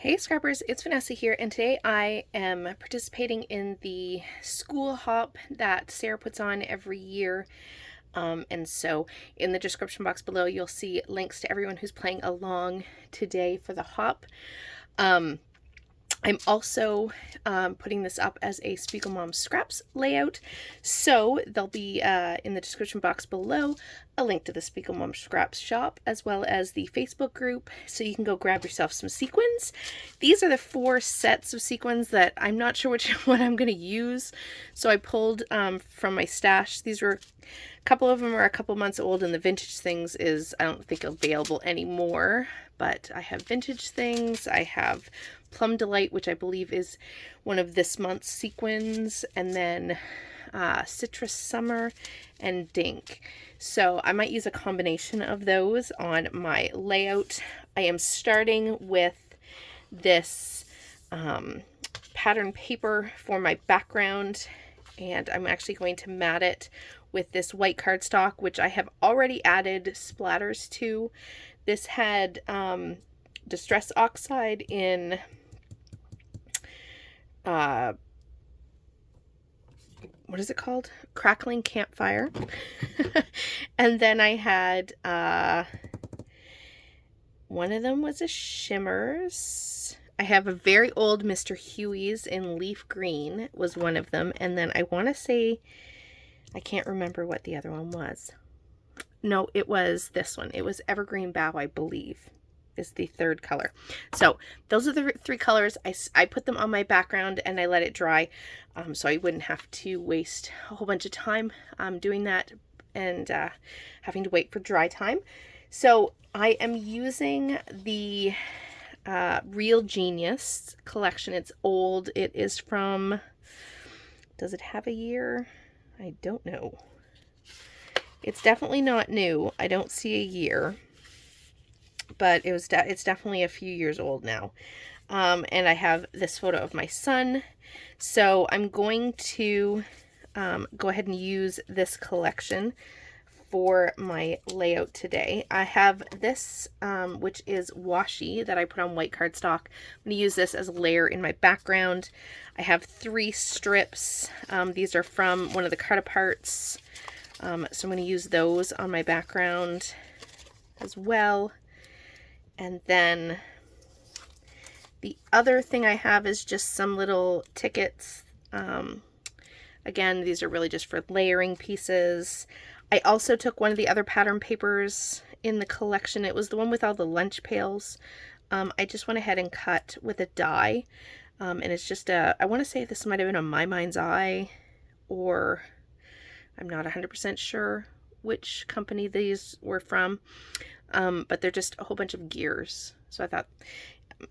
Hey Scrappers, it's Vanessa here, and today I am participating in the school hop that Sarah puts on every year. And so in the description box below, you'll see links to everyone who's playing along today for the hop. I'm also putting this up as a Spiegel Mom Scraps layout, so there'll be in the description box below a link to the Spiegel Mom Scraps shop as well as the Facebook group, so you can go grab yourself some sequins. These are the 4 sets of sequins that I'm not sure which one I'm going to use, so I pulled from my stash. These were a couple of them are a couple months old, and the vintage things is I don't think available anymore, but I have vintage things. I have Plum Delight, which I believe is one of this month's sequins, and then Citrus Summer and Dink. So I might use a combination of those on my layout. I am starting with this pattern paper for my background, and I'm actually going to mat it with this white cardstock, which I have already added splatters to. This had Distress Oxide in what is it called? Crackling Campfire. And then I had one of them was a Shimmers. I have a very old Mr. Huey's in Leaf Green was one of them. And then I want to say, I can't remember what the other one was. No, it was this one. It was Evergreen Bough, I believe, is the third color. So those are the 3 colors. I put them on my background and I let it dry, so I wouldn't have to waste a whole bunch of time doing that and having to wait for dry time. So I am using the Real Genius collection. It's old. It is from, does it have a year? I don't know. It's definitely not new. I don't see a year, but it's definitely a few years old now. And I have this photo of my son. So I'm going to go ahead and use this collection for my layout today. I have this, which is washi that I put on white cardstock. I'm going to use this as a layer in my background. I have 3 strips. These are from one of the cut-aparts. So I'm going to use those on my background as well. And then the other thing I have is just some little tickets. Again, these are really just for layering pieces. I also took one of the other pattern papers in the collection. It was the one with all the lunch pails. I just went ahead and cut with a die. And it's just I want to say this might have been a My Mind's Eye, or I'm not 100% sure which company these were from. But they're just a whole bunch of gears. So I thought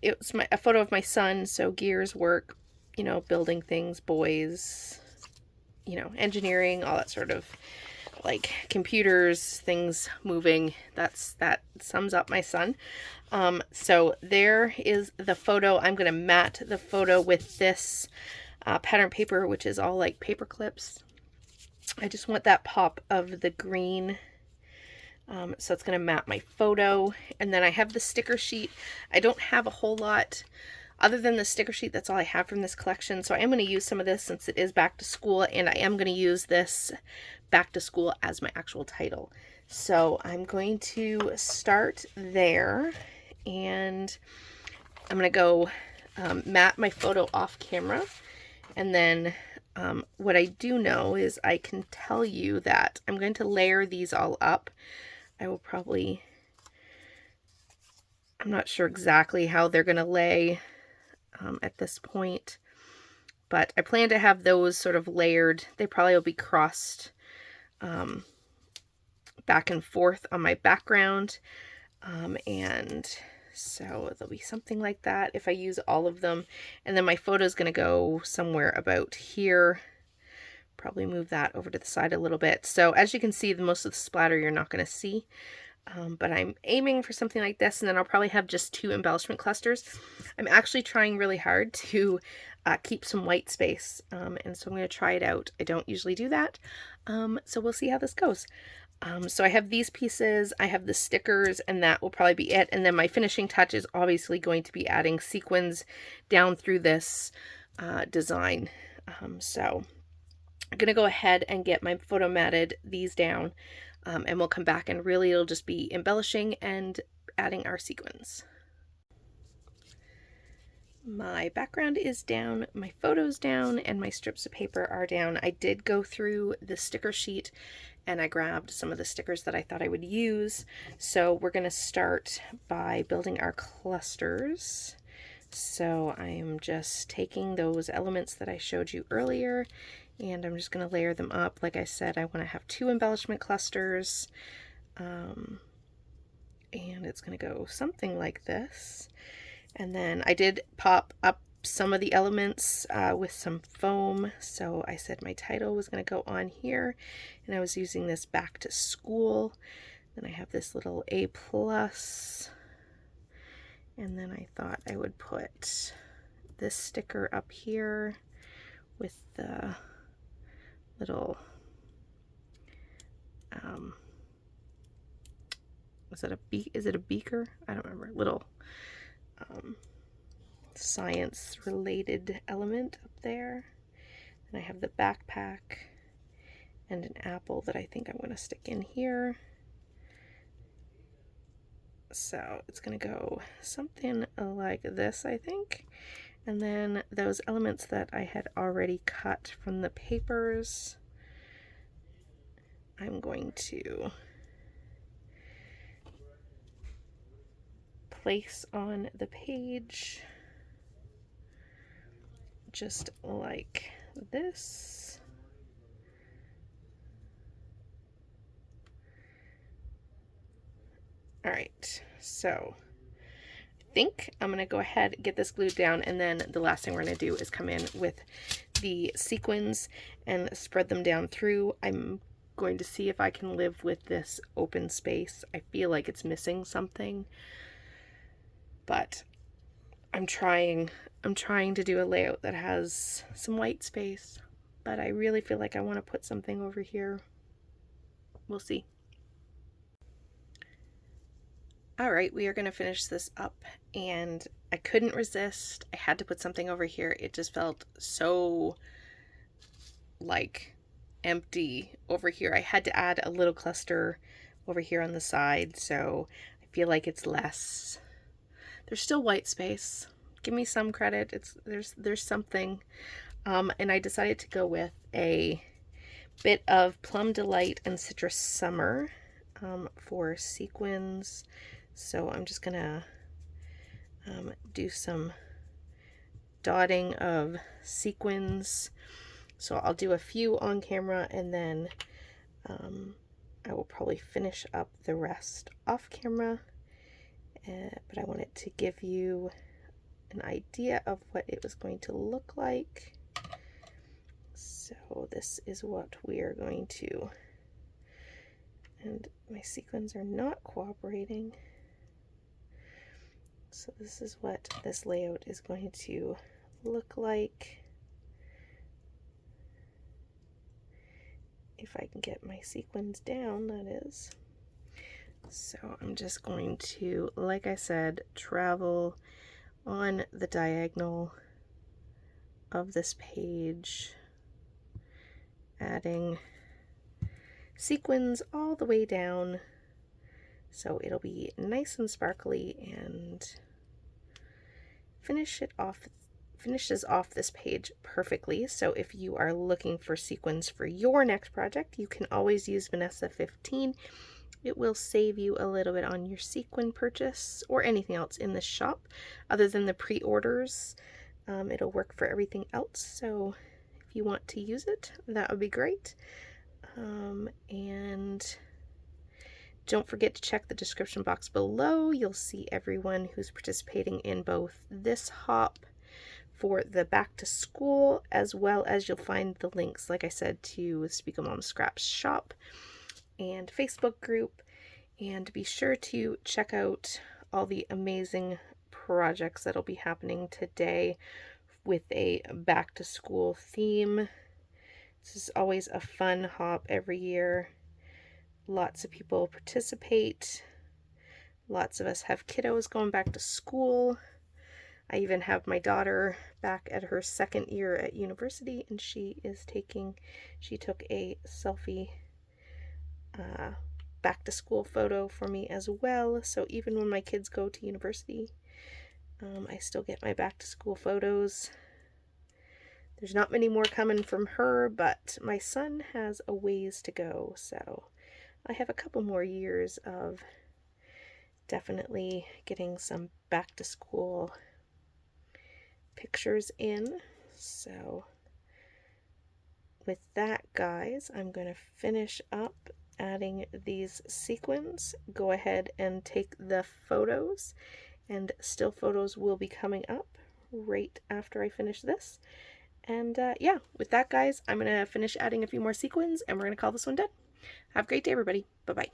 it was a photo of my son. So gears work, building things, boys, engineering, all that sort of like computers, things moving. That sums up my son. So there is the photo. I'm going to mat the photo with this pattern paper, which is all like paper clips. I just want that pop of the green. So it's going to map my photo. And then I have the sticker sheet. I don't have a whole lot other than the sticker sheet. That's all I have from this collection. So I am going to use some of this since it is back to school, and I am going to use this back to school as my actual title. So I'm going to start there, and I'm going to go mat my photo off camera. And then what I do know is I can tell you that I'm going to layer these all up. I will probably, I'm not sure exactly how they're going to lay at this point, but I plan to have those sort of layered. They probably will be crossed back and forth on my background. And so there'll be something like that if I use all of them. And then my photo is going to go somewhere about here. Probably move that over to the side a little bit. So as you can see, most of the splatter you're not going to see. But I'm aiming for something like this, and then I'll probably have just 2 embellishment clusters. I'm actually trying really hard to keep some white space, and so I'm going to try it out. I don't usually do that, So we'll see how this goes. So I have these pieces, I have the stickers, and that will probably be it. And then my finishing touch is obviously going to be adding sequins down through this design. So I'm going to go ahead and get my photo matted these down, and we'll come back and really it'll just be embellishing and adding our sequins. My background is down, my photo's down, and my strips of paper are down. I did go through the sticker sheet and I grabbed some of the stickers that I thought I would use. So we're going to start by building our clusters. So I'm just taking those elements that I showed you earlier and I'm just going to layer them up. Like I said, I want to have 2 embellishment clusters, and it's going to go something like this. And then I did pop up some of the elements with some foam. So I said my title was going to go on here, and I was using this back to school. Then I have this little A+, and then I thought I would put this sticker up here with the little, is it a beaker? I don't remember. Little science related element up there. And I have the backpack and an apple that I think I'm going to stick in here. So it's going to go something like this, I think. And then those elements that I had already cut from the papers, I'm going to place on the page just like this. All right, so I think I'm going to go ahead and get this glued down, and then the last thing we're going to do is come in with the sequins and spread them down through. I'm going to see if I can live with this open space. I feel like it's missing something, but I'm trying to do a layout that has some white space, but I really feel like I want to put something over here. We'll see. All right, we are going to finish this up, and I couldn't resist. I had to put something over here. It just felt so like empty over here. I had to add a little cluster over here on the side, so I feel like it's less. There's still white space. Give me some credit. There's something. And I decided to go with a bit of Plum Delight and Citrus Summer for sequins. So I'm just gonna do some dotting of sequins. So I'll do a few on camera, and then I will probably finish up the rest off camera. But I wanted to give you an idea of what it was going to look like. So this is what we are going to, and my sequins are not cooperating. So this is what this layout is going to look like. If I can get my sequins down, that is. So I'm just going to, like I said, travel on the diagonal of this page, adding sequins all the way down so it'll be nice and sparkly, and finishes off this page perfectly. So if you are looking for sequins for your next project, you can always use Vanessa 15. It will save you a little bit on your sequin purchase or anything else in the shop other than the pre-orders. It'll work for everything else, so if you want to use it, that would be great. And don't forget to check the description box below. You'll see everyone who's participating in both this hop for the back to school, as well as you'll find the links, like I said, to Speak a Mom Scraps shop and Facebook group. And be sure to check out all the amazing projects that'll be happening today with a back to school theme. This is always a fun hop every year. Lots of people participate. Lots of us have kiddos going back to school. I even have my daughter back at her second year at university, and she took a selfie back to school photo for me as well. So even when my kids go to university, I still get my back to school photos. There's not many more coming from her, but my son has a ways to go, so I have a couple more years of definitely getting some back to school pictures in. So with that, guys, I'm going to finish up adding these sequins. Go ahead and take the photos, and still photos will be coming up right after I finish this. And yeah, with that, guys, I'm going to finish adding a few more sequins, and we're going to call this one done. Have a great day, everybody. Bye-bye.